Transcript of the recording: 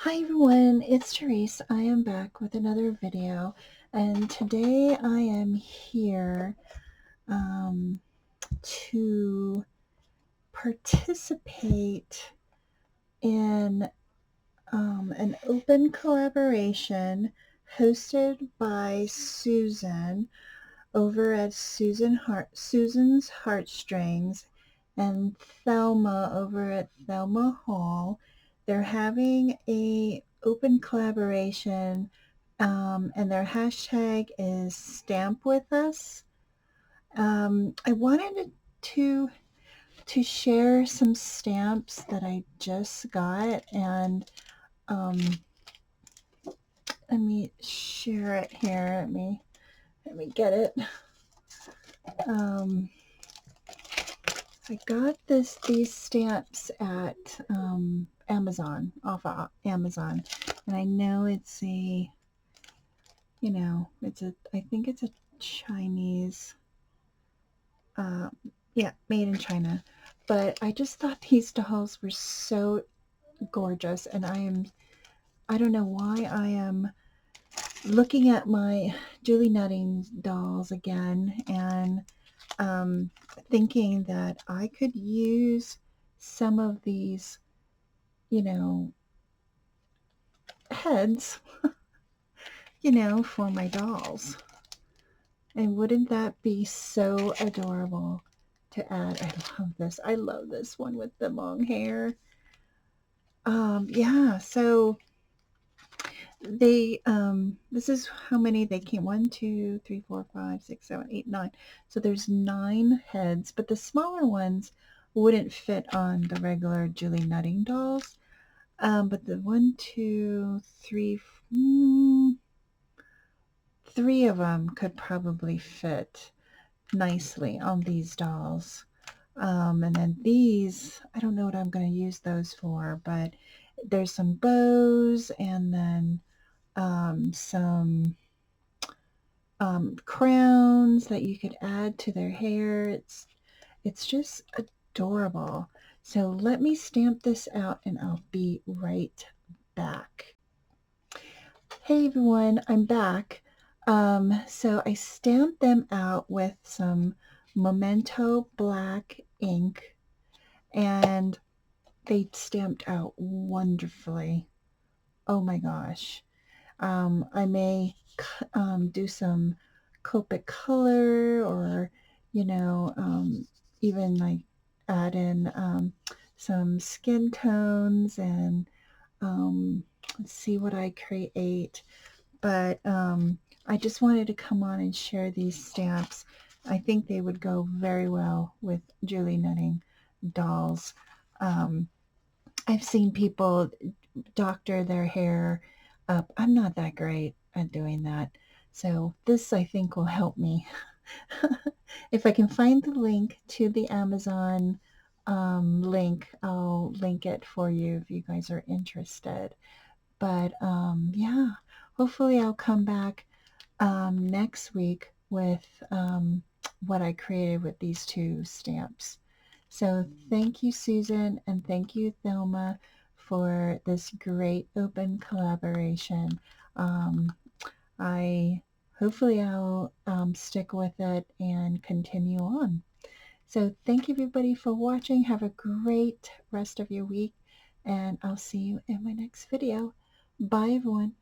Hi everyone, it's Tereese. I am back with another video, and today I am here to participate in an open collaboration hosted by Susan over at Susan's Heartstrings and Thelma over at Thelma Hall. They're having a open collaboration, and their hashtag is Stamp With Us. I wanted to share some stamps that I just got, and um, let me share it here. Let me get it. Um, I got these stamps at Amazon, off of Amazon, and I know it's I think it's a Chinese, uh, yeah, made in China. But I just thought these dolls were so gorgeous, and I don't know why I am looking at my Julie Nutting dolls again, and um, thinking that I could use some of these, you know, heads, for my dolls. And wouldn't that be so adorable to add? I love this. I love this one with the long hair. Yeah, so this is how many they came. 1, 2, 3, 4, 5, 6, 7, 8, 9. So there's 9 heads, but the smaller ones wouldn't fit on the regular Julie Nutting dolls. But the 1, 2, 3, 3 of them could probably fit nicely on these dolls. And then these, I don't know what I'm going to use those for, but there's some bows, and then some crowns that you could add to their hair. It's just adorable. So let me stamp this out, and I'll be right back. Hey everyone, I'm back. So I stamped them out with some Memento black ink, and they stamped out wonderfully. Oh my gosh. I may do some Copic color, or, even like add in some skin tones, and let's see what I create. But I just wanted to come on and share these stamps. I think they would go very well with Julie Nutting dolls. I've seen people doctor their hair up. I'm not that great at doing that. So this, I think, will help me. If I can find the link to the Amazon link, I'll link it for you if you guys are interested. But yeah, hopefully I'll come back next week with what I created with these 2 stamps. So thank you, Susan, and thank you, Thelma, for this great open collaboration. Um, I hopefully I'll stick with it and continue on. So thank you everybody for watching. Have a great rest of your week, and I'll see you in my next video. Bye everyone.